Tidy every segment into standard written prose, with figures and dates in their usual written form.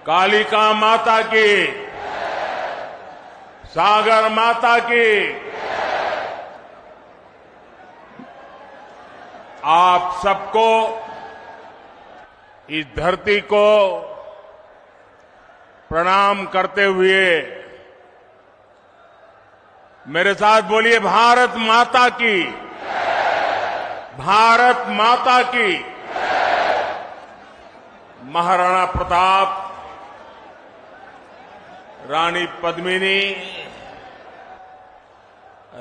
कालिका माता की, सागर माता की। आप सबको, इस धरती को प्रणाम करते हुए मेरे साथ बोलिए, भारत माता की, भारत माता की। महाराणा प्रताप, रानी पद्मिनी,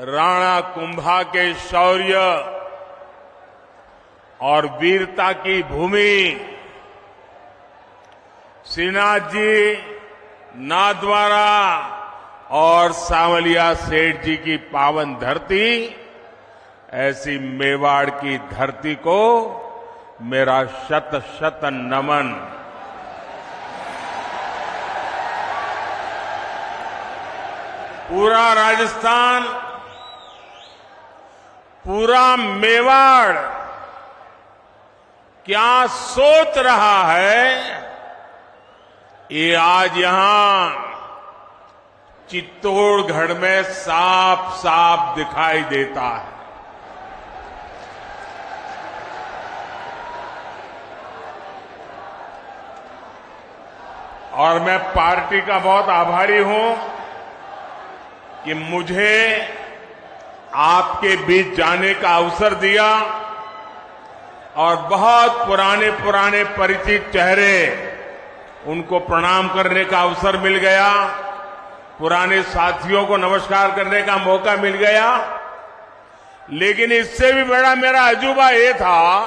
राणा कुंभा के शौर्य और वीरता की भूमि, श्रीनाथ जी, नाथद्वारा और सांवलिया सेठ जी की पावन धरती, ऐसी मेवाड़ की धरती को मेरा शत शत नमन। पूरा राजस्थान, पूरा मेवाड़ क्या सोच रहा है, ये आज यहां चित्तौड़गढ़ में साफ साफ दिखाई देता है। और मैं पार्टी का बहुत आभारी हूं कि मुझे आपके बीच जाने का अवसर दिया और बहुत पुराने पुराने परिचित चेहरे, उनको प्रणाम करने का अवसर मिल गया, पुराने साथियों को नमस्कार करने का मौका मिल गया। लेकिन इससे भी बड़ा मेरा अजूबा ये था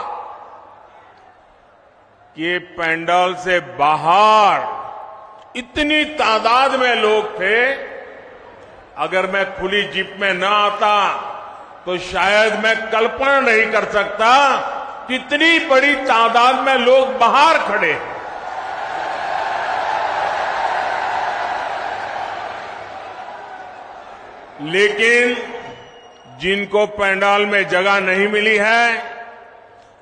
कि पंडाल से बाहर इतनी तादाद में लोग थे, अगर मैं खुली जीप में न आता तो शायद मैं कल्पना नहीं कर सकता कितनी बड़ी तादाद में लोग बाहर खड़े। लेकिन जिनको पंडाल में जगह नहीं मिली है,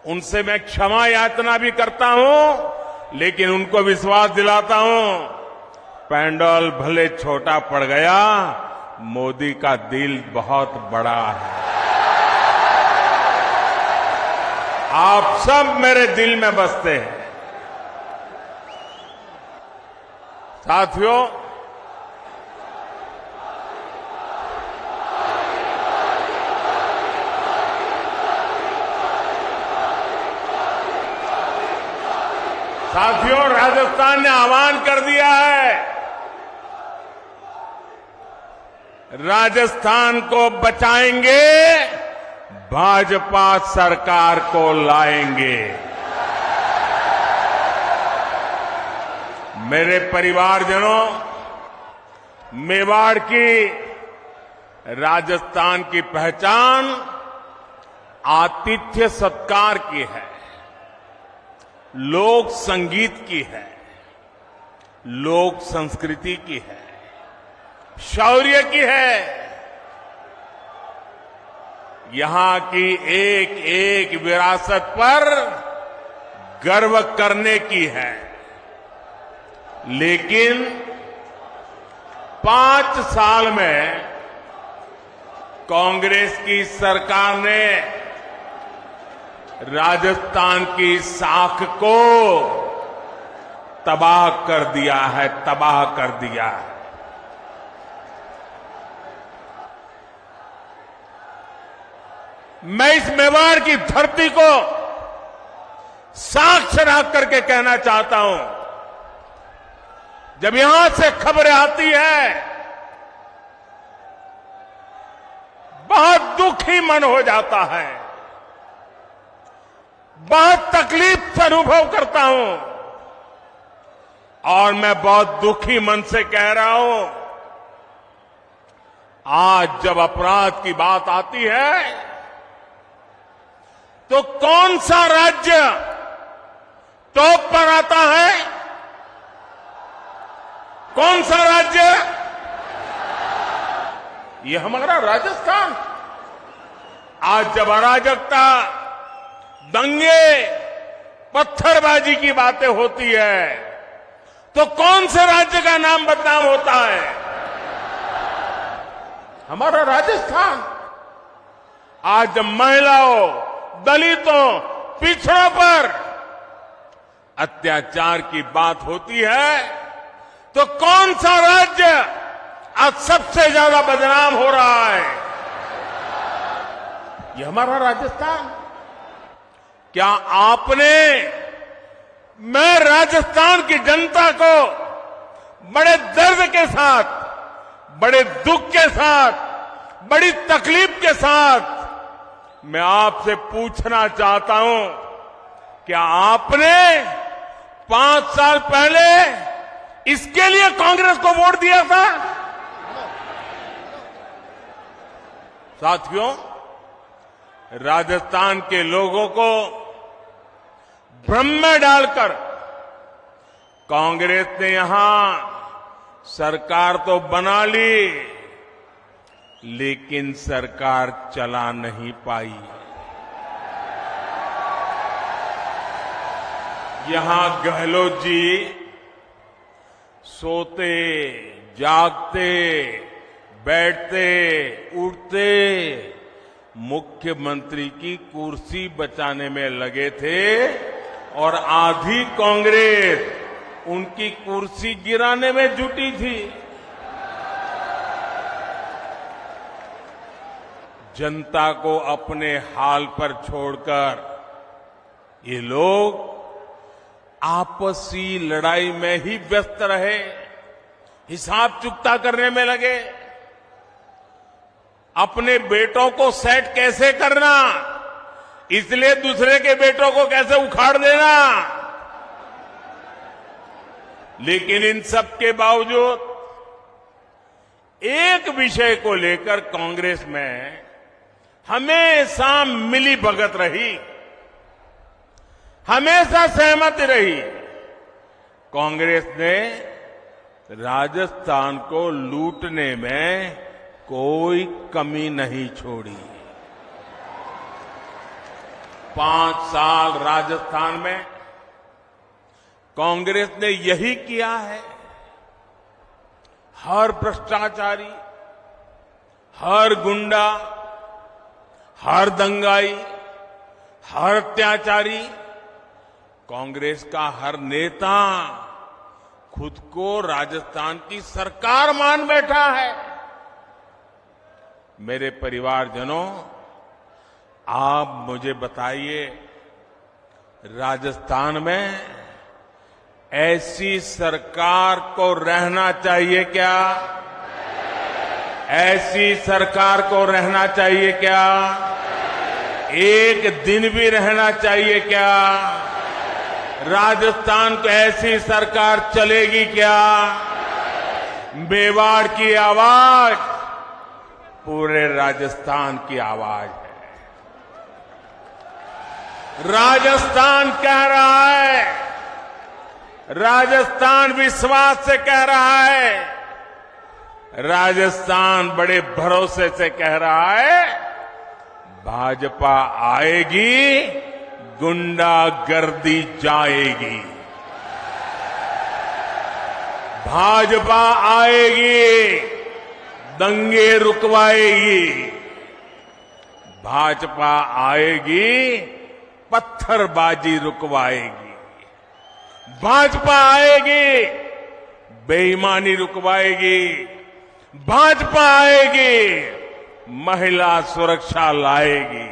उनसे मैं क्षमा याचना भी करता हूं, लेकिन उनको विश्वास दिलाता हूं, पंडाल भले छोटा पड़ गया, मोदी का दिल बहुत बड़ा है। आप सब मेरे दिल में बसते हैं। साथियों, राजस्थान ने आह्वान कर दिया है, राजस्थान को बचाएंगे, भाजपा सरकार को लाएंगे। मेरे परिवारजनों, मेवाड़ की, राजस्थान की पहचान आतिथ्य सत्कार की है, लोक संगीत की है, लोक संस्कृति की है, शौर्य की है। यहां की एक एक विरासत पर गर्व करने की है। लेकिन 5 साल में कांग्रेस की सरकार ने राजस्थान की साख को तबाह कर दिया है, तबाह कर दिया है। मैं इस मेवाड़ की धरती को साक्ष्य रख करके कहना चाहता हूं, जब यहां से खबरें आती है, बहुत दुखी मन हो जाता है, बहुत तकलीफ से अनुभव करता हूं। और मैं बहुत दुखी मन से कह रहा हूं, आज जब अपराध की बात आती है, तो कौन सा राज्य टॉप पर आता है? कौन सा राज्य? ये हमारा राजस्थान। आज जब अराजकता, दंगे, पत्थरबाजी की बातें होती है, तो कौन से राज्य का नाम बदनाम होता है? हमारा राजस्थान। आज जब महिलाओं, दलितों, पिछड़ों पर अत्याचार की बात होती है तो कौन सा राज्य आज सबसे ज्यादा बदनाम हो रहा है? ये हमारा राजस्थान। क्या आपने, मैं राजस्थान की जनता को बड़े दर्द के साथ, बड़े दुख के साथ, बड़ी तकलीफ के साथ मैं आपसे पूछना चाहता हूं, क्या आपने 5 साल पहले इसके लिए कांग्रेस को वोट दिया था? साथियों, राजस्थान के लोगों को भ्रम में डालकर कांग्रेस ने यहां सरकार तो बना ली, लेकिन सरकार चला नहीं पाई। यहां गहलोत जी सोते, जागते, बैठते, उठते मुख्यमंत्री की कुर्सी बचाने में लगे थे और आधी कांग्रेस उनकी कुर्सी गिराने में जुटी थी। जनता को अपने हाल पर छोड़कर ये लोग आपसी लड़ाई में ही व्यस्त रहे, हिसाब चुकता करने में लगे। अपने बेटों को सेट कैसे करना, इसलिए दूसरे के बेटों को कैसे उखाड़ देना। लेकिन इन सब के बावजूद एक विषय को लेकर कांग्रेस में हमेशा मिली भगत रही, हमेशा सहमति रही। कांग्रेस ने राजस्थान को लूटने में कोई कमी नहीं छोड़ी। 5 साल राजस्थान में कांग्रेस ने यही किया है। हर भ्रष्टाचारी, हर गुंडा, हर दंगाई, हर अत्याचारी, कांग्रेस का हर नेता खुद को राजस्थान की सरकार मान बैठा है। मेरे परिवारजनों, आप मुझे बताइए, राजस्थान में ऐसी सरकार को रहना चाहिए क्या? ऐसी सरकार को रहना चाहिए क्या? एक दिन भी रहना चाहिए क्या? राजस्थान को ऐसी सरकार चलेगी क्या? मेवाड़ की आवाज पूरे राजस्थान की आवाज है। राजस्थान कह रहा है, राजस्थान विश्वास से कह रहा है, राजस्थान बड़े भरोसे से कह रहा है, भाजपा आएगी, गुंडागर्दी जाएगी। भाजपा आएगी, दंगे रुकवाएगी। भाजपा आएगी, पत्थरबाजी रुकवाएगी। भाजपा आएगी, बेईमानी रुकवाएगी। भाजपा आएगी, महिला सुरक्षा लाएगी।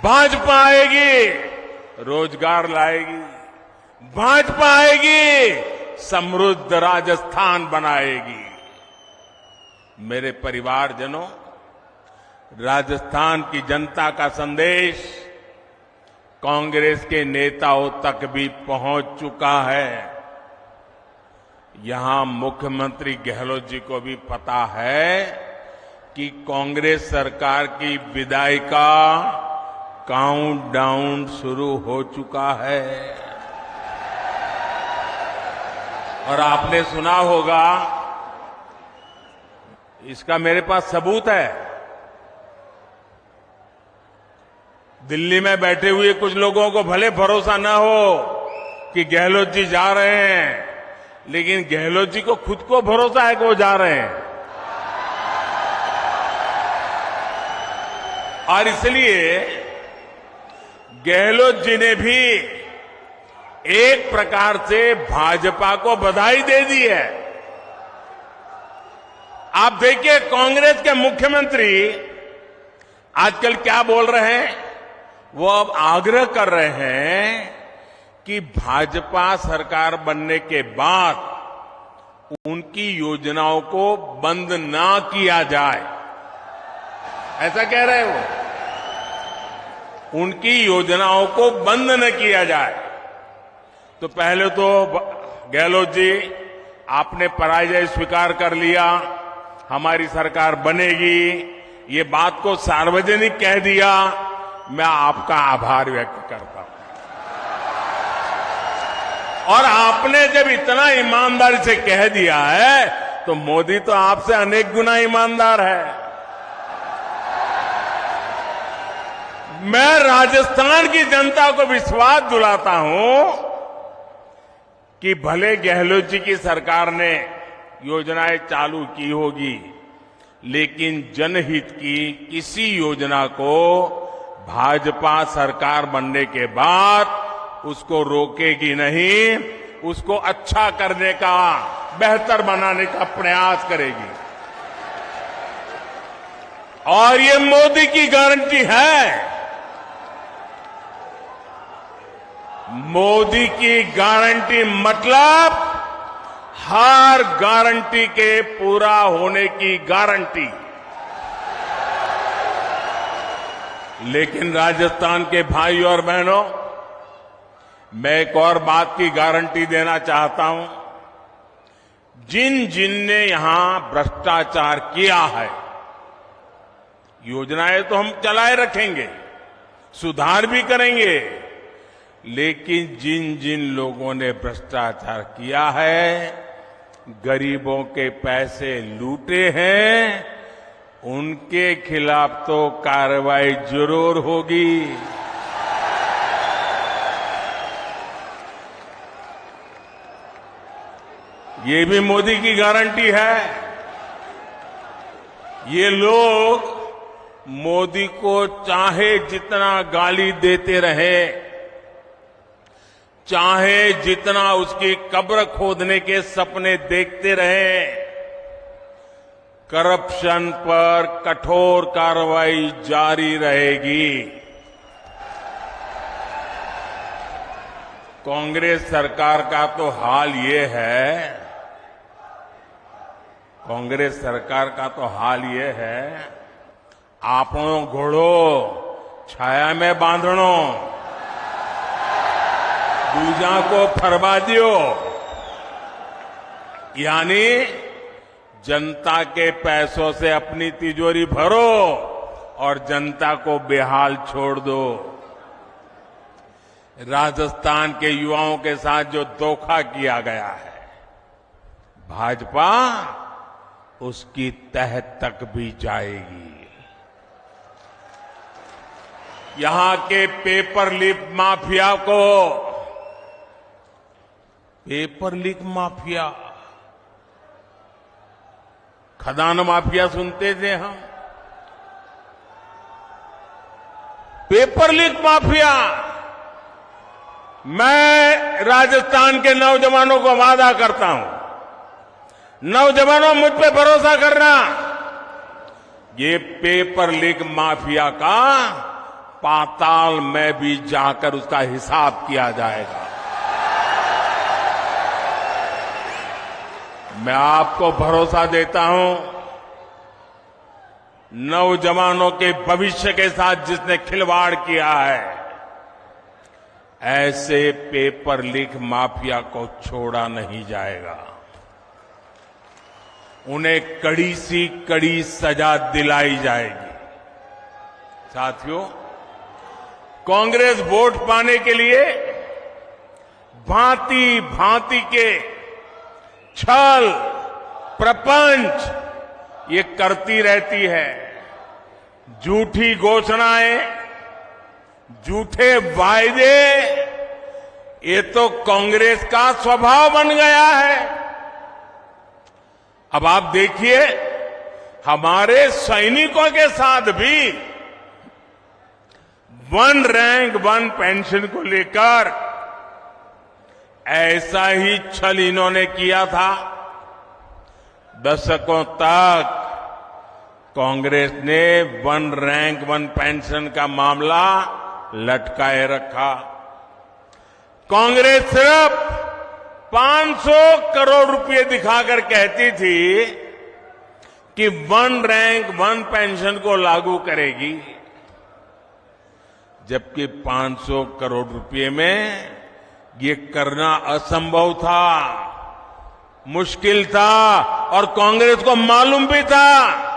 भाजपा आएगी, रोजगार लाएगी। भाजपा आएगी, समृद्ध राजस्थान बनाएगी। मेरे परिवारजनों, राजस्थान की जनता का संदेश कांग्रेस के नेताओं तक भी पहुंच चुका है। यहां मुख्यमंत्री गहलोत जी को भी पता है कि कांग्रेस सरकार की विदाई का काउंटडाउन शुरू हो चुका है। और आपने सुना होगा, इसका मेरे पास सबूत है। दिल्ली में बैठे हुए कुछ लोगों को भले भरोसा न हो, कि गहलोत जी जा रहे हैं, लेकिन गहलोत जी को खुद को भरोसा है कि वो जा रहे हैं। और इसलिए गहलोत जी ने भी एक प्रकार से भाजपा को बधाई दे दी है। आप देखिए कांग्रेस के मुख्यमंत्री आजकल क्या बोल रहे हैं, वो अब आग्रह कर रहे हैं कि भाजपा सरकार बनने के बाद उनकी योजनाओं को बंद ना किया जाए। ऐसा कह रहे हो, उनकी योजनाओं को बंद न किया जाए। तो पहले तो गहलोत जी आपने पराजय स्वीकार कर लिया, हमारी सरकार बनेगी, ये बात को सार्वजनिक कह दिया। मैं आपका आभार व्यक्त करता हूं। और आपने जब इतना ईमानदारी से कह दिया है तो मोदी तो आपसे अनेक गुना ईमानदार है। मैं राजस्थान की जनता को विश्वास दिलाता हूं कि भले गहलोत जी की सरकार ने योजनाएं चालू की होगी, लेकिन जनहित की किसी योजना को भाजपा सरकार बनने के बाद उसको रोकेगी नहीं, उसको अच्छा करने का, बेहतर बनाने का प्रयास करेगी। और ये मोदी की गारंटी है। मोदी की गारंटी मतलब हर गारंटी के पूरा होने की गारंटी। लेकिन राजस्थान के भाई और बहनों, मैं एक और बात की गारंटी देना चाहता हूं। जिन जिन ने यहां भ्रष्टाचार किया है, योजनाएं तो हम चलाए रखेंगे, सुधार भी करेंगे, लेकिन जिन जिन लोगों ने भ्रष्टाचार किया है, गरीबों के पैसे लूटे हैं, उनके खिलाफ तो कार्रवाई जरूर होगी। ये भी मोदी की गारंटी है। ये लोग मोदी को चाहे जितना गाली देते रहे, चाहे जितना उसकी कब्र खोदने के सपने देखते रहे, करप्शन पर कठोर कार्रवाई जारी रहेगी। कांग्रेस सरकार का तो हाल ये है, कांग्रेस सरकार का तो हाल ये है, आपणो घोड़ो छाया में बांधणो, दूजा को फरवा दियो। यानी जनता के पैसों से अपनी तिजोरी भरो और जनता को बेहाल छोड़ दो। राजस्थान के युवाओं के साथ जो धोखा किया गया है, भाजपा उसकी तह तक भी जाएगी। यहां के पेपर लीक माफिया को, पेपर लीक माफिया, खदान माफिया सुनते थे हम, पेपर लीक माफिया। मैं राजस्थान के नौजवानों को वादा करता हूं, नौजवानों मुझ पे भरोसा करना, ये पेपर लीक माफिया का पाताल में भी जाकर उसका हिसाब किया जाएगा। मैं आपको भरोसा देता हूं, नौजवानों के भविष्य के साथ जिसने खिलवाड़ किया है, ऐसे पेपर लीक माफिया को छोड़ा नहीं जाएगा। उन्हें कड़ी सी कड़ी सजा दिलाई जाएगी। साथियों, कांग्रेस वोट पाने के लिए भांति भांति के छल प्रपंच ये करती रहती है। झूठी घोषणाएं, झूठे वायदे, ये तो कांग्रेस का स्वभाव बन गया है। अब आप देखिए, हमारे सैनिकों के साथ भी वन रैंक वन पेंशन को लेकर ऐसा ही छल इन्होंने किया था। दशकों तक कांग्रेस ने वन रैंक वन पेंशन का मामला लटकाए रखा। कांग्रेस सिर्फ 500 करोड़ रुपए दिखाकर कहती थी कि वन रैंक वन पेंशन को लागू करेगी, जबकि 500 करोड़ रुपए में ये करना असंभव था, मुश्किल था और कांग्रेस को मालूम भी था।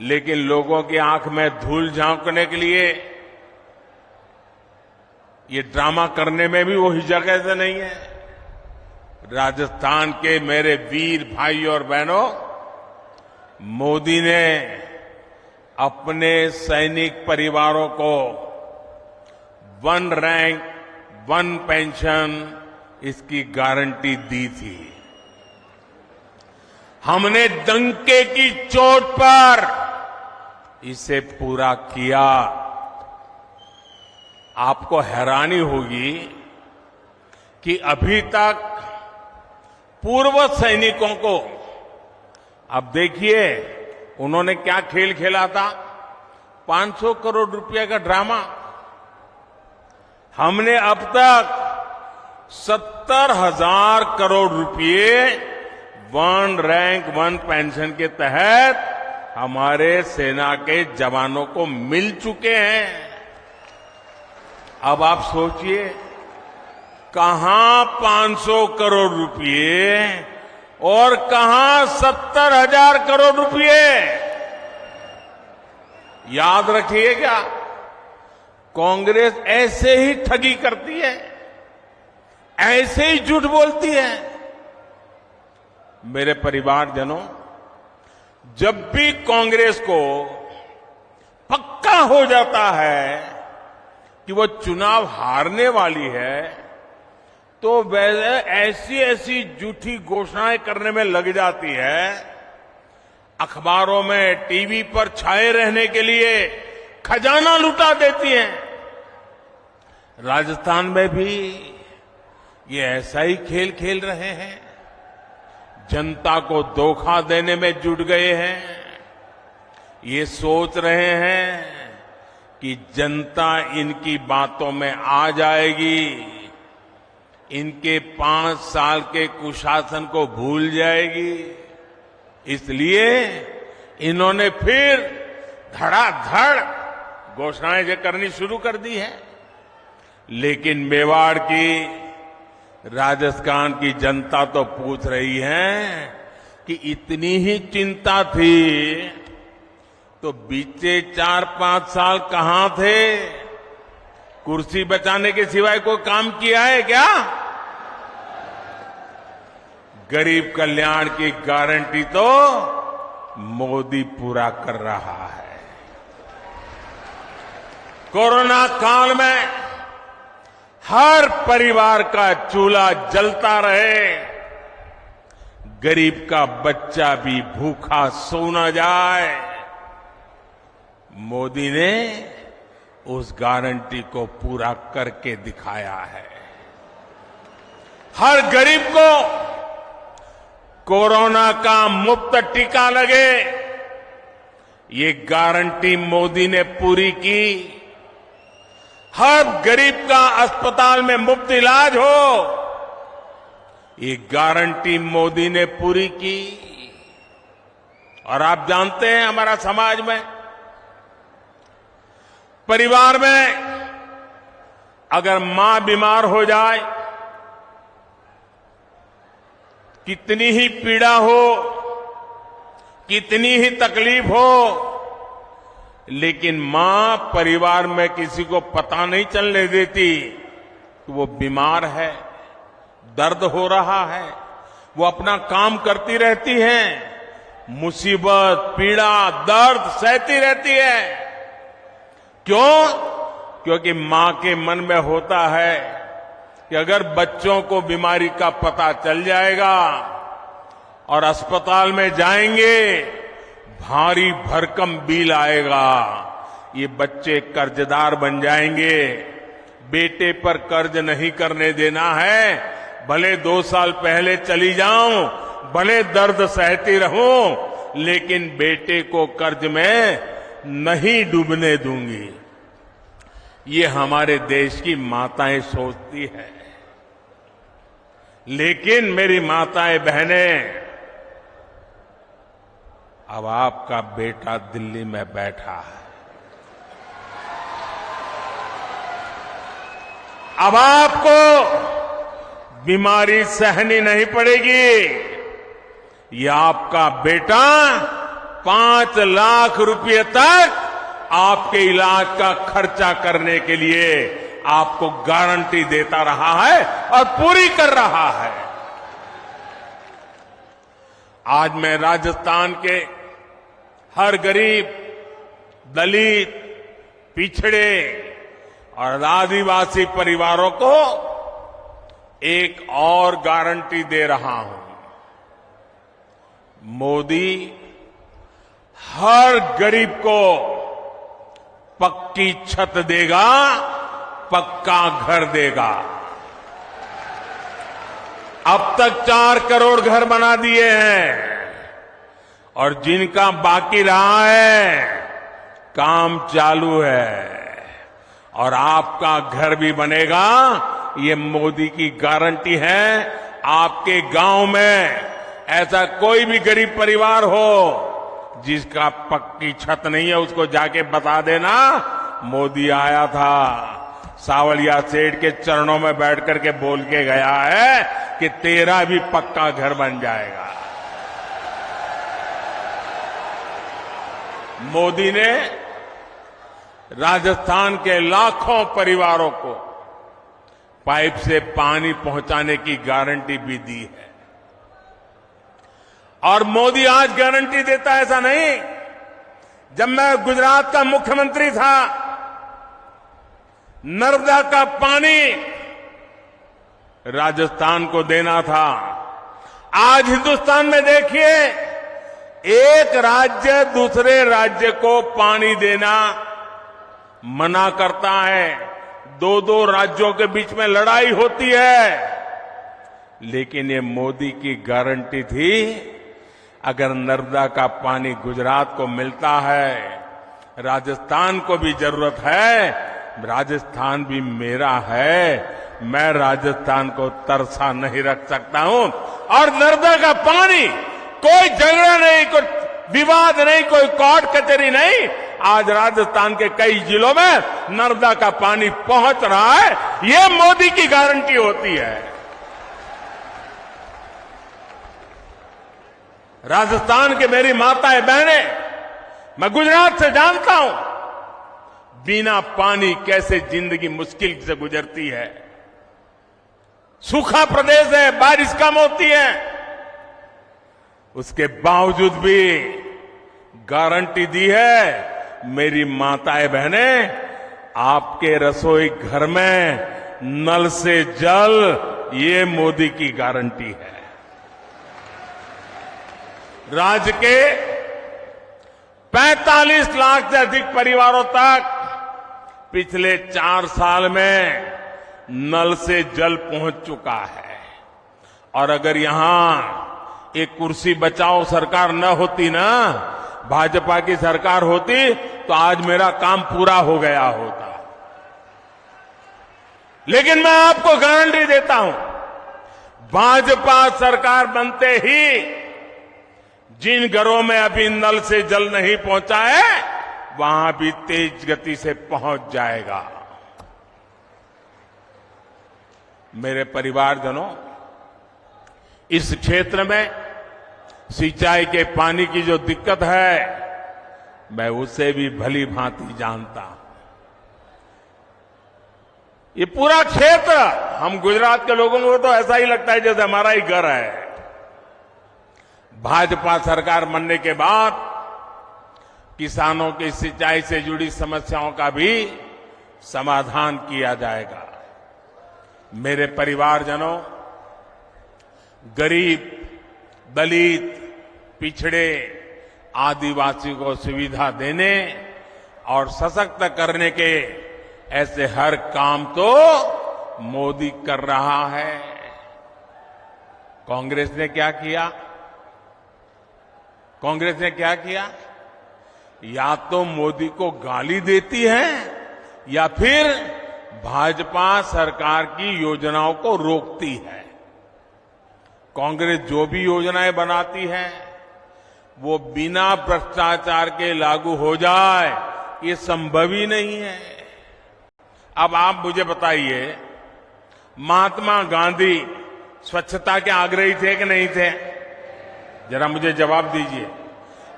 लेकिन लोगों की आंख में धूल झांकने के लिए ये ड्रामा करने में भी वो हिचक से नहीं है। राजस्थान के मेरे वीर भाई और बहनों, मोदी ने अपने सैनिक परिवारों को वन रैंक वन पेंशन इसकी गारंटी दी थी। हमने डंके की चोट पर इसे पूरा किया। आपको हैरानी होगी कि अभी तक पूर्व सैनिकों को, अब देखिए उन्होंने क्या खेल खेला था, 500 करोड़ रुपए का ड्रामा। हमने अब तक 70,000 करोड़ रुपए वन रैंक वन पेंशन के तहत हमारे सेना के जवानों को मिल चुके हैं। अब आप सोचिए, कहां 500 करोड़ रुपए और कहां 70,000 करोड़ रुपए। याद रखिएगा, कांग्रेस ऐसे ही ठगी करती है, ऐसे ही झूठ बोलती है। मेरे परिवारजनों, जब भी कांग्रेस को पक्का हो जाता है कि वो चुनाव हारने वाली है, तो वह ऐसी ऐसी झूठी घोषणाएं करने में लग जाती है, अखबारों में टीवी पर छाए रहने के लिए खजाना लुटा देती हैं। राजस्थान में भी ये ऐसा ही खेल खेल रहे हैं, जनता को धोखा देने में जुट गए हैं। ये सोच रहे हैं कि जनता इनकी बातों में आ जाएगी, इनके 5 साल के कुशासन को भूल जाएगी। इसलिए इन्होंने फिर धड़ाधड़ घोषणाएं करनी शुरू कर दी है। लेकिन मेवाड़ की, राजस्थान की जनता तो पूछ रही है कि इतनी ही चिंता थी तो बीते 4-5 साल कहां थे? कुर्सी बचाने के सिवाय कोई काम किया है क्या? गरीब कल्याण की गारंटी तो मोदी पूरा कर रहा है। कोरोना काल में हर परिवार का चूल्हा जलता रहे, गरीब का बच्चा भी भूखा सो न जाए, मोदी ने उस गारंटी को पूरा करके दिखाया है। हर गरीब को कोरोना का मुफ्त टीका लगे, ये गारंटी मोदी ने पूरी की। हर गरीब का अस्पताल में मुफ्त इलाज हो, ये गारंटी मोदी ने पूरी की। और आप जानते हैं, हमारा समाज में, परिवार में अगर मां बीमार हो जाए, कितनी ही पीड़ा हो, कितनी ही तकलीफ हो, लेकिन मां परिवार में किसी को पता नहीं चलने देती कि वो बीमार है, दर्द हो रहा है। वो अपना काम करती रहती है, मुसीबत, पीड़ा, दर्द सहती रहती है। क्यों? क्योंकि मां के मन में होता है कि अगर बच्चों को बीमारी का पता चल जाएगा और अस्पताल में जाएंगे, भारी भरकम बिल आएगा, ये बच्चे कर्जदार बन जाएंगे। बेटे पर कर्ज नहीं करने देना है, भले 2 साल पहले चली जाऊं, भले दर्द सहती रहूं, लेकिन बेटे को कर्ज में नहीं डूबने दूंगी। ये हमारे देश की माताएं सोचती है। लेकिन मेरी माताएं बहनें, अब आपका बेटा दिल्ली में बैठा है, अब आपको बीमारी सहनी नहीं पड़ेगी। ये आपका बेटा 5 लाख रुपए तक आपके इलाज का खर्चा करने के लिए आपको गारंटी देता रहा है और पूरी कर रहा है। आज मैं राजस्थान के हर गरीब, दलित, पिछड़े और आदिवासी परिवारों को एक और गारंटी दे रहा हूं। मोदी हर गरीब को पक्की छत देगा, पक्का घर देगा। अब तक 4 करोड़ घर बना दिए हैं और जिनका बाकी रहा है, काम चालू है और आपका घर भी बनेगा। ये मोदी की गारंटी है। आपके गांव में ऐसा कोई भी गरीब परिवार हो जिसका पक्की छत नहीं है, उसको जाके बता देना मोदी आया था, सावलिया सेठ के चरणों में बैठ करके बोल के गया है कि तेरा भी पक्का घर बन जाएगा। मोदी ने राजस्थान के लाखों परिवारों को पाइप से पानी पहुंचाने की गारंटी भी दी है। और मोदी आज गारंटी देता है ऐसा नहीं। जब मैं गुजरात का मुख्यमंत्री था, नर्मदा का पानी राजस्थान को देना था। आज हिंदुस्तान में देखिए, एक राज्य दूसरे राज्य को पानी देना मना करता है। 2-2 राज्यों के बीच में लड़ाई होती है। लेकिन ये मोदी की गारंटी थी, अगर नर्मदा का पानी गुजरात को मिलता है, राजस्थान को भी जरूरत है, राजस्थान भी मेरा है, मैं राजस्थान को तरसा नहीं रख सकता हूं। और नर्मदा का पानी, कोई झगड़ा नहीं, कोई विवाद नहीं, कोई कोर्ट कचहरी नहीं, आज राजस्थान के कई जिलों में नर्मदा का पानी पहुंच रहा है। ये मोदी की गारंटी होती है। राजस्थान के मेरी माताएं बहनें, मैं गुजरात से जानता हूं बिना पानी कैसे जिंदगी मुश्किल से गुजरती है। सूखा प्रदेश है, बारिश कम होती है, उसके बावजूद भी गारंटी दी है। मेरी माताएं बहनें, आपके रसोई घर में नल से जल, ये मोदी की गारंटी है। राज्य के 45 लाख से अधिक परिवारों तक पिछले 4 साल में नल से जल पहुंच चुका है। और अगर यहां एक कुर्सी बचाओ सरकार न होती ना, भाजपा की सरकार होती, तो आज मेरा काम पूरा हो गया होता। लेकिन मैं आपको गारंटी देता हूं, भाजपा सरकार बनते ही जिन घरों में अभी नल से जल नहीं पहुंचा है, वहां भी तेज गति से पहुंच जाएगा। मेरे परिवारजनों, इस क्षेत्र में सिंचाई के पानी की जो दिक्कत है, मैं उसे भी भली भांति जानता हूं। ये पूरा क्षेत्र, हम गुजरात के लोगों को तो ऐसा ही लगता है जैसे हमारा ही घर है। भाजपा सरकार बनने के बाद किसानों की सिंचाई से जुड़ी समस्याओं का भी समाधान किया जाएगा। मेरे परिवारजनों, गरीब, दलित, पिछड़े, आदिवासी को सुविधा देने और सशक्त करने के ऐसे हर काम तो मोदी कर रहा है। कांग्रेस ने क्या किया? कांग्रेस ने क्या किया? या तो मोदी को गाली देती है या फिर भाजपा सरकार की योजनाओं को रोकती है। कांग्रेस जो भी योजनाएं बनाती है वो बिना भ्रष्टाचार के लागू हो जाए, ये संभव ही नहीं है। अब आप मुझे बताइए, महात्मा गांधी स्वच्छता के आग्रही थे कि नहीं थे? जरा मुझे जवाब दीजिए।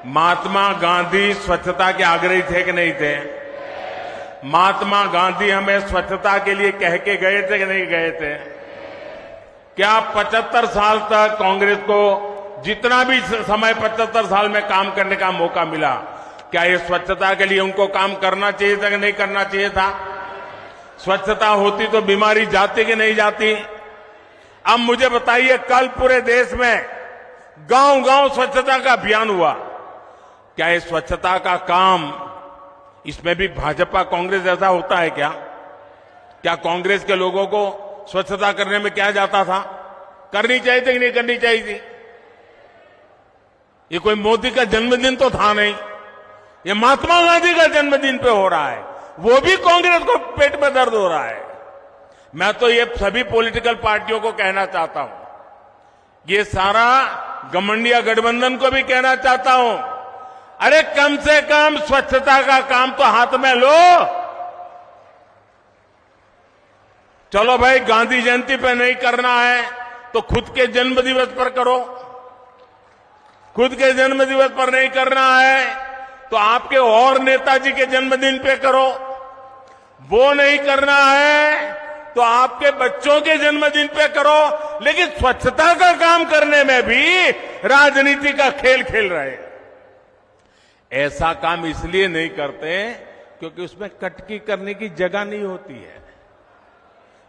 महात्मा गांधी स्वच्छता के आग्रही थे कि नहीं थे? महात्मा गांधी हमें स्वच्छता के लिए कह के गए थे कि नहीं गए थे? क्या 75 साल तक कांग्रेस को जितना भी समय 75 साल में काम करने का मौका मिला, क्या ये स्वच्छता के लिए उनको काम करना चाहिए था कि नहीं करना चाहिए था? स्वच्छता होती तो बीमारी जाती कि नहीं जाती? अब मुझे बताइए, कल पूरे देश में गांव-गांव स्वच्छता का अभियान हुआ। क्या ये स्वच्छता का काम, इसमें भी भाजपा कांग्रेस जैसा होता है क्या? क्या कांग्रेस के लोगों को स्वच्छता करने में क्या जाता था? करनी चाहिए थी कि नहीं करनी चाहिए थी? ये कोई मोदी का जन्मदिन तो था नहीं, ये महात्मा गांधी का जन्मदिन पे हो रहा है, वो भी कांग्रेस को पेट में दर्द हो रहा है। मैं तो ये सभी पॉलिटिकल पार्टियों को कहना चाहता हूं, ये सारा गठबंधन गठबंधन को भी कहना चाहता हूं, अरे कम से कम स्वच्छता का काम तो हाथ में लो। चलो भाई, गांधी जयंती पे नहीं करना है तो खुद के जन्म दिवस पर करो। खुद के जन्म दिवस पर नहीं करना है तो आपके और नेताजी के जन्मदिन पे करो। वो नहीं करना है तो आपके बच्चों के जन्मदिन पे करो। लेकिन स्वच्छता का काम करने में भी राजनीति का खेल खेल रहे हैं। ऐसा काम इसलिए नहीं करते क्योंकि उसमें कटकी करने की जगह नहीं होती है,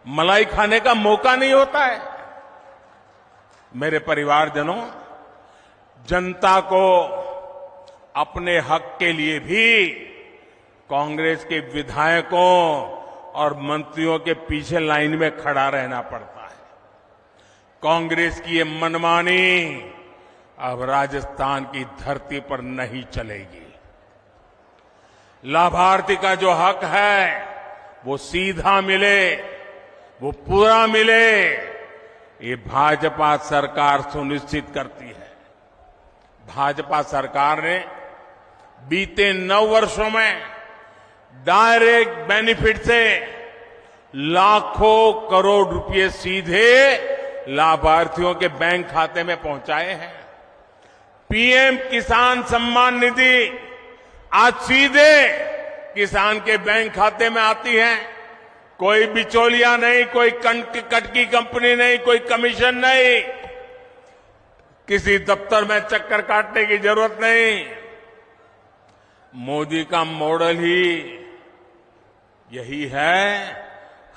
मलाई खाने का मौका नहीं होता है। मेरे परिवारजनों, जनता को अपने हक के लिए भी कांग्रेस के विधायकों और मंत्रियों के पीछे लाइन में खड़ा रहना पड़ता है। कांग्रेस की ये मनमानी अब राजस्थान की धरती पर नहीं चलेगी। लाभार्थी का जो हक है वो सीधा मिले, वो पूरा मिले, ये भाजपा सरकार सुनिश्चित करती है। भाजपा सरकार ने बीते 9 वर्षों में डायरेक्ट बेनिफिट से लाखों करोड़ रुपए सीधे लाभार्थियों के बैंक खाते में पहुंचाए हैं। पीएम किसान सम्मान निधि आज सीधे किसान के बैंक खाते में आती है। कोई बिचौलिया नहीं, कोई कटकी कंपनी नहीं, कोई कमीशन नहीं, किसी दफ्तर में चक्कर काटने की जरूरत नहीं। मोदी का मॉडल ही यही है,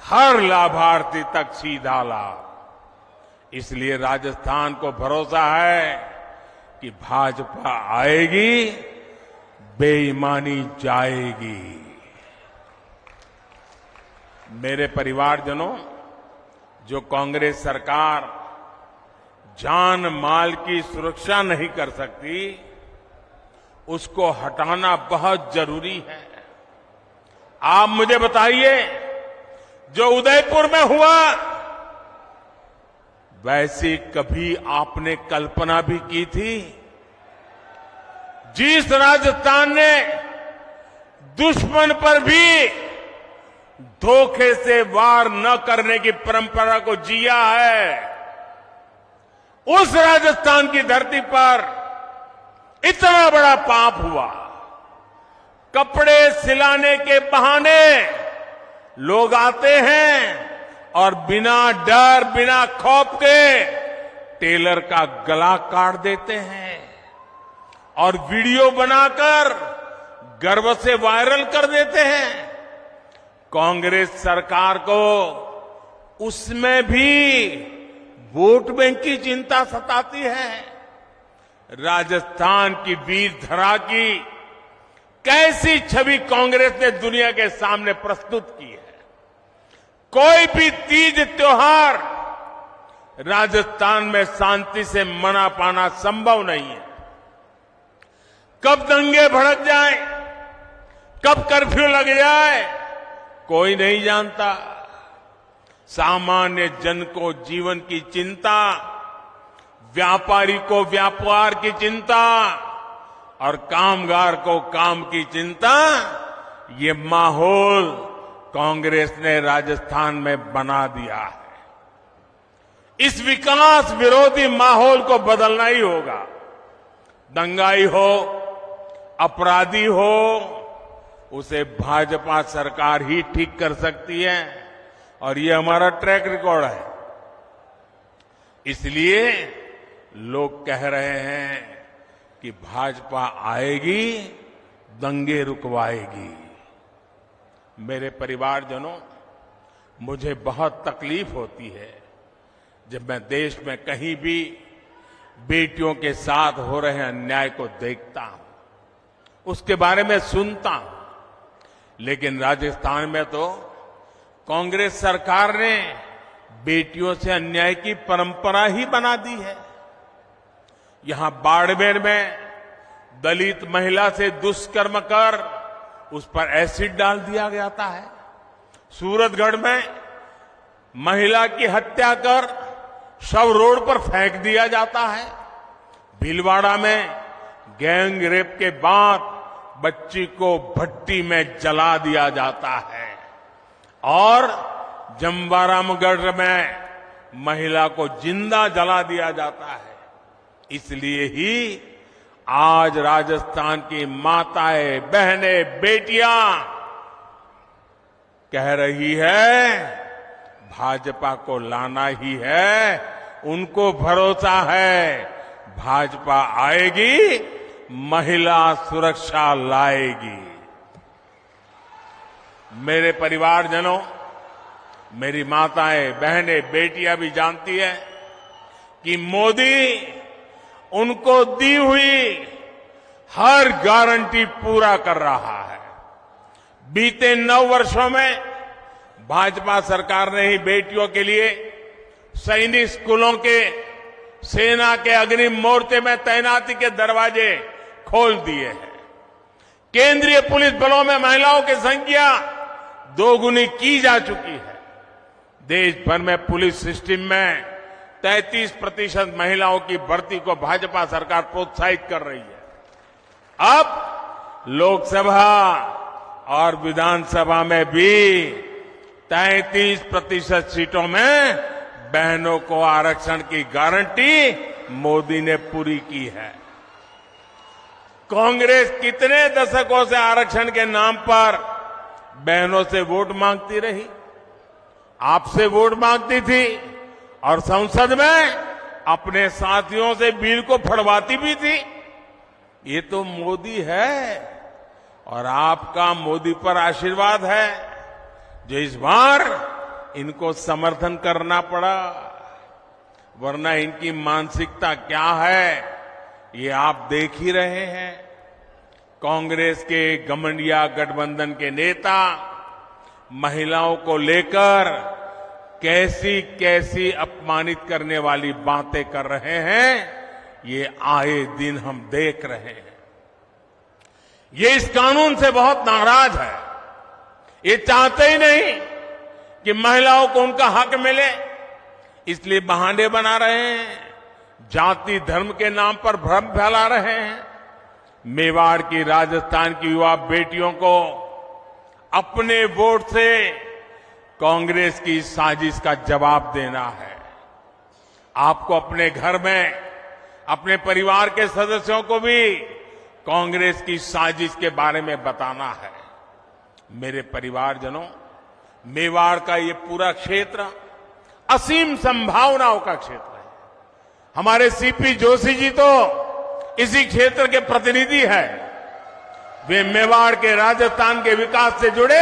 हर लाभार्थी तक सीधा लाभ। इसलिए राजस्थान को भरोसा है कि भाजपा आएगी, बेईमानी जाएगी। मेरे परिवारजनों, जो कांग्रेस सरकार जान माल की सुरक्षा नहीं कर सकती, उसको हटाना बहुत जरूरी है। आप मुझे बताइए, जो उदयपुर में हुआ, वैसी कभी आपने कल्पना भी की थी? जिस राजस्थान ने दुश्मन पर भी धोखे से वार न करने की परंपरा को जिया है, उस राजस्थान की धरती पर इतना बड़ा पाप हुआ। कपड़े सिलाने के बहाने लोग आते हैं और बिना डर, बिना खौफ के टेलर का गला काट देते हैं और वीडियो बनाकर गर्व से वायरल कर देते हैं। कांग्रेस सरकार को उसमें भी वोट बैंक की चिंता सताती है। राजस्थान की वीर धरा की कैसी छवि कांग्रेस ने दुनिया के सामने प्रस्तुत की है। कोई भी तीज त्योहार राजस्थान में शांति से मना पाना संभव नहीं है। कब दंगे भड़क जाए, कब कर्फ्यू लग जाए, कोई नहीं जानता। सामान्य जन को जीवन की चिंता, व्यापारी को व्यापार की चिंता और कामगार को काम की चिंता, ये माहौल कांग्रेस ने राजस्थान में बना दिया है। इस विकास विरोधी माहौल को बदलना ही होगा। दंगाई हो, अपराधी हो, उसे भाजपा सरकार ही ठीक कर सकती है और ये हमारा ट्रैक रिकॉर्ड है। इसलिए लोग कह रहे हैं कि भाजपा आएगी, दंगे रुकवाएगी। मेरे परिवारजनों, मुझे बहुत तकलीफ होती है जब मैं देश में कहीं भी बेटियों के साथ हो रहे अन्याय को देखता हूं, उसके बारे में सुनता हूं। लेकिन राजस्थान में तो कांग्रेस सरकार ने बेटियों से अन्याय की परंपरा ही बना दी है। यहां बाड़मेर में दलित महिला से दुष्कर्म कर उस पर एसिड डाल दिया जाता है। सूरतगढ़ में महिला की हत्या कर शव रोड पर फेंक दिया जाता है। भीलवाड़ा में गैंग रेप के बाद बच्ची को भट्टी में जला दिया जाता है और जमवारामगढ़ में महिला को जिंदा जला दिया जाता है। इसलिए ही आज राजस्थान की माताएं, बहनें, बेटियां कह रही है भाजपा को लाना ही है। उनको भरोसा है भाजपा आएगी, महिला सुरक्षा लाएगी। मेरे परिवारजनों, मेरी माताएं, बहनें, बेटियां भी जानती है कि मोदी उनको दी हुई हर गारंटी पूरा कर रहा है। बीते 9 वर्षों में भाजपा सरकार ने ही बेटियों के लिए सैनिक स्कूलों के, सेना के अग्रिम मोर्चे में तैनाती के दरवाजे खोल दिए हैं। केंद्रीय पुलिस बलों में महिलाओं की संख्या 2 गुनी की जा चुकी है। देश भर में पुलिस सिस्टम में 33% महिलाओं की भर्ती को भाजपा सरकार प्रोत्साहित कर रही है। अब लोकसभा और विधानसभा में भी 33% सीटों में बहनों को आरक्षण की गारंटी मोदी ने पूरी की है। कांग्रेस कितने दशकों से आरक्षण के नाम पर बहनों से वोट मांगती रही, आपसे वोट मांगती थी और संसद में अपने साथियों से बिल को फड़वाती भी थी। ये तो मोदी है और आपका मोदी पर आशीर्वाद है जो इस बार इनको समर्थन करना पड़ा, वरना इनकी मानसिकता क्या है ये आप देख ही रहे हैं। कांग्रेस के घमंडिया गठबंधन के नेता महिलाओं को लेकर कैसी कैसी अपमानित करने वाली बातें कर रहे हैं, ये आए दिन हम देख रहे हैं। ये इस कानून से बहुत नाराज है। ये चाहते ही नहीं कि महिलाओं को उनका हक मिले, इसलिए बहाने बना रहे हैं, जाति धर्म के नाम पर भ्रम फैला रहे हैं। मेवाड़ की, राजस्थान की युवा बेटियों को अपने वोट से कांग्रेस की साजिश का जवाब देना है। आपको अपने घर में अपने परिवार के सदस्यों को भी कांग्रेस की साजिश के बारे में बताना है। मेरे परिवारजनों, मेवाड़ का ये पूरा क्षेत्र असीम संभावनाओं का क्षेत्र है। हमारे सीपी जोशी जी तो इसी क्षेत्र के प्रतिनिधि हैं। वे मेवाड़ के, राजस्थान के विकास से जुड़े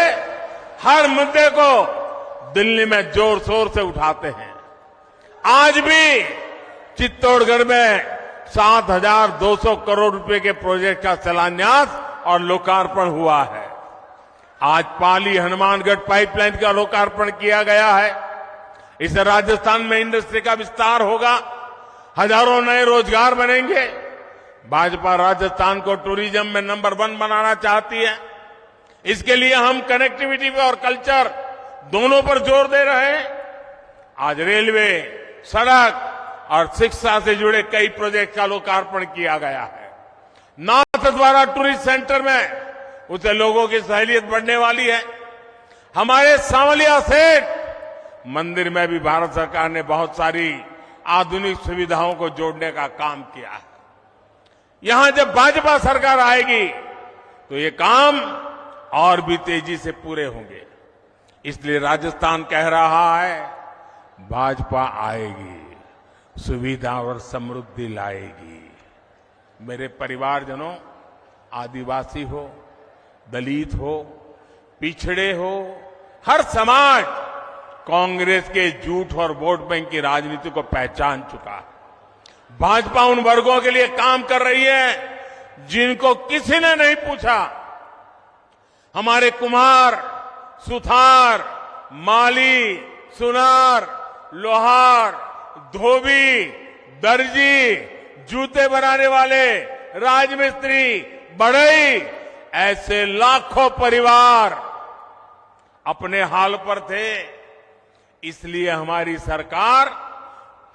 हर मुद्दे को दिल्ली में जोर शोर से उठाते हैं। आज भी चित्तौड़गढ़ में 7,200 करोड़ रुपए के प्रोजेक्ट का शिलान्यास और लोकार्पण हुआ है। आज पाली हनुमानगढ़ पाइपलाइन का लोकार्पण किया गया है। इससे राजस्थान में इंडस्ट्री का विस्तार होगा, हजारों नए रोजगार बनेंगे। भाजपा राजस्थान को टूरिज्म में नंबर 1 बनाना चाहती है। इसके लिए हम कनेक्टिविटी और कल्चर दोनों पर जोर दे रहे हैं। आज रेलवे, सड़क और शिक्षा से जुड़े कई प्रोजेक्ट का लोकार्पण किया गया है। नाथ द्वारा टूरिस्ट सेंटर में उससे लोगों की सहूलियत बढ़ने वाली है। हमारे सांवलिया सेठ मंदिर में भी भारत सरकार ने बहुत सारी आधुनिक सुविधाओं को जोड़ने का काम किया है। यहां जब भाजपा सरकार आएगी तो ये काम और भी तेजी से पूरे होंगे। इसलिए राजस्थान कह रहा है, भाजपा आएगी, सुविधा और समृद्धि लाएगी। मेरे परिवारजनों, आदिवासी हो, दलित हो, पिछड़े हो, हर समाज कांग्रेस के झूठ और वोट बैंक की राजनीति को पहचान चुका है। भाजपा उन वर्गों के लिए काम कर रही है जिनको किसी ने नहीं पूछा। हमारे कुम्हार, सुथार, माली, सुनार, लोहार, धोबी, दर्जी, जूते बनाने वाले, राजमिस्त्री, बढ़ई, ऐसे लाखों परिवार अपने हाल पर थे। इसलिए हमारी सरकार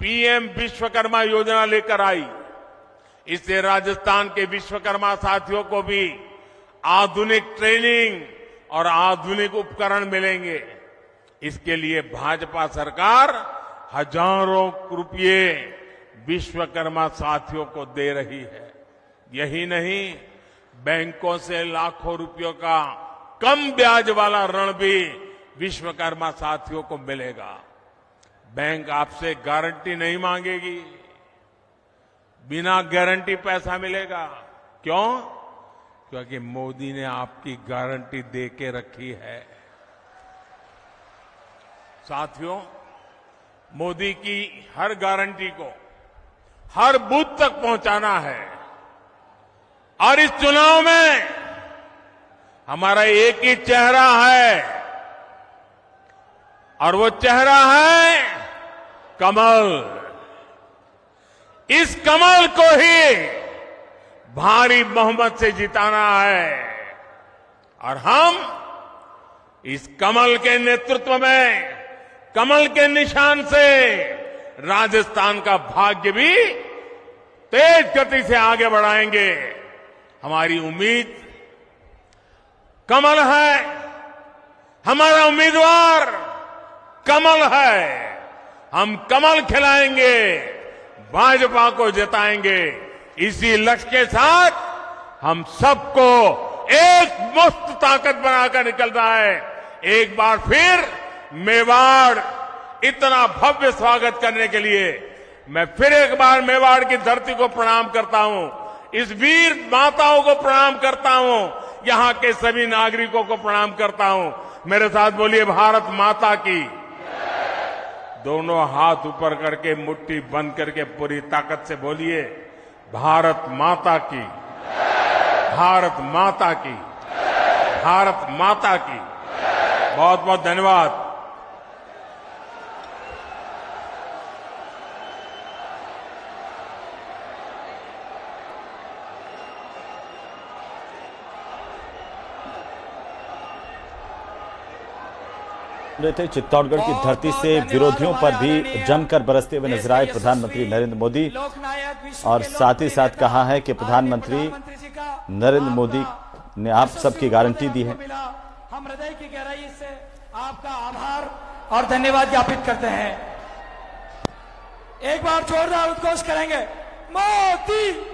पीएम विश्वकर्मा योजना लेकर आई। इससे राजस्थान के विश्वकर्मा साथियों को भी आधुनिक ट्रेनिंग और आधुनिक उपकरण मिलेंगे। इसके लिए भाजपा सरकार हजारों रुपये विश्वकर्मा साथियों को दे रही है। यही नहीं, बैंकों से लाखों रुपयों का कम ब्याज वाला ऋण भी विश्वकर्मा साथियों को मिलेगा। बैंक आपसे गारंटी नहीं मांगेगी, बिना गारंटी पैसा मिलेगा। क्यों? क्योंकि मोदी ने आपकी गारंटी दे के रखी है। साथियों, मोदी की हर गारंटी को हर बूथ तक पहुंचाना है। और इस चुनाव में हमारा एक ही चेहरा है, और वो चेहरा है कमल। इस कमल को ही भारी बहुमत से जिताना है। और हम इस कमल के नेतृत्व में, कमल के निशान से राजस्थान का भाग्य भी तेज गति से आगे बढ़ाएंगे। हमारी उम्मीद कमल है, हमारा उम्मीदवार कमल है। हम कमल खिलाएंगे, भाजपा को जिताएंगे। इसी लक्ष्य के साथ हम सबको एक मुक्त ताकत बनाकर निकलना है। एक बार फिर मेवाड़ इतना भव्य स्वागत करने के लिए मैं फिर एक बार मेवाड़ की धरती को प्रणाम करता हूं। इस वीर माताओं को प्रणाम करता हूं, यहां के सभी नागरिकों को प्रणाम करता हूं। मेरे साथ बोलिए, भारत माता की। दोनों हाथ ऊपर करके मुट्ठी बंद करके पूरी ताकत से बोलिए, भारत माता की, भारत माता की, भारत माता की। बहुत बहुत धन्यवाद। थे चित्तौड़गढ़ की धरती से विरोधियों पर भी जमकर बरसते हुए नजर आए प्रधानमंत्री नरेंद्र मोदी, और साथ ही साथ कहा है कि प्रधानमंत्री नरेंद्र मोदी ने आप सबकी गारंटी दी है। हम हृदय की गहराई से आपका आभार और धन्यवाद ज्ञापित करते हैं। एक बार जोरदार उद्घोष करेंगे, मोदी।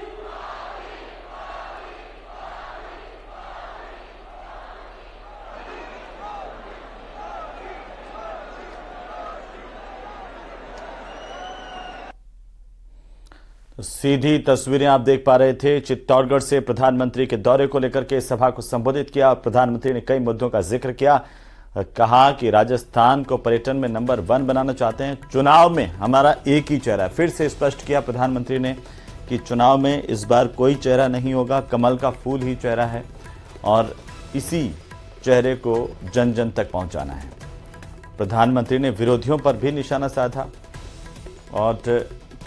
सीधी तस्वीरें आप देख पा रहे थे चित्तौड़गढ़ से प्रधानमंत्री के दौरे को लेकर के सभा को संबोधित किया। प्रधानमंत्री ने कई मुद्दों का जिक्र किया। कहा कि राजस्थान को पर्यटन में नंबर 1 बनाना चाहते हैं। चुनाव में हमारा एक ही चेहरा है। फिर से स्पष्ट किया प्रधानमंत्री ने कि चुनाव में इस बार कोई चेहरा नहीं होगा, कमल का फूल ही चेहरा है और इसी चेहरे को जन जन तक पहुंचाना है। प्रधानमंत्री ने विरोधियों पर भी निशाना साधा और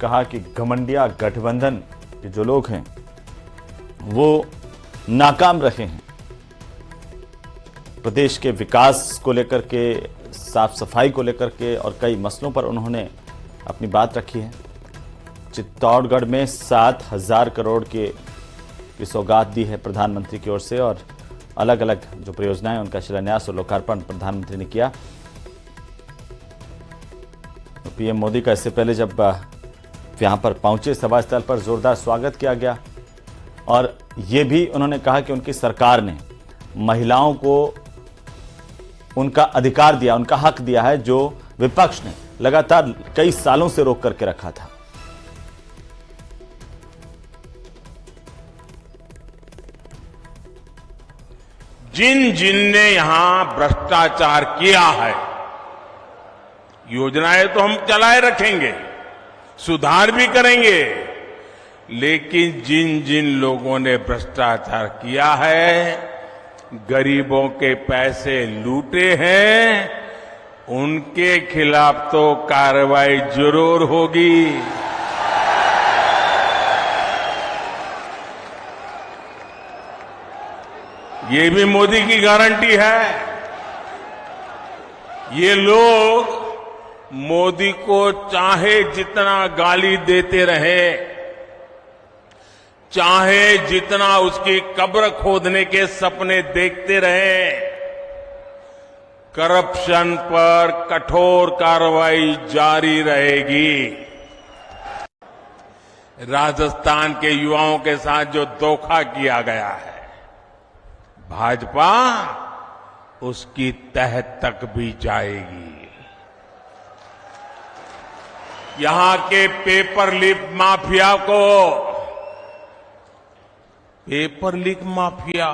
कहा कि घमंडिया गठबंधन के जो लोग हैं वो नाकाम रहे हैं। प्रदेश के विकास को लेकर के, साफ सफाई को लेकर के और कई मसलों पर उन्होंने अपनी बात रखी है। चित्तौड़गढ़ में 7,000 करोड़ की सौगात दी है प्रधानमंत्री की ओर से और अलग अलग जो परियोजनाएं उनका शिलान्यास और लोकार्पण प्रधानमंत्री ने किया। पीएम मोदी का इससे पहले जब यहां पर पहुंचे सभा स्थल पर जोरदार स्वागत किया गया और ये भी उन्होंने कहा कि उनकी सरकार ने महिलाओं को उनका अधिकार दिया, उनका हक दिया है जो विपक्ष ने लगातार कई सालों से रोक करके रखा था। जिन जिन ने यहां भ्रष्टाचार किया है, योजनाएं तो हम चलाए रखेंगे, सुधार भी करेंगे, लेकिन जिन जिन लोगों ने भ्रष्टाचार किया है, गरीबों के पैसे लूटे हैं, उनके खिलाफ तो कार्रवाई जरूर होगी। ये भी मोदी की गारंटी है। ये लोग मोदी को चाहे जितना गाली देते रहे, चाहे जितना उसकी कब्र खोदने के सपने देखते रहे, करप्शन पर कठोर कार्रवाई जारी रहेगी। राजस्थान के युवाओं के साथ जो धोखा किया गया है, भाजपा उसकी तह तक भी जाएगी। यहां के पेपर लीक माफिया को, पेपर लीक माफिया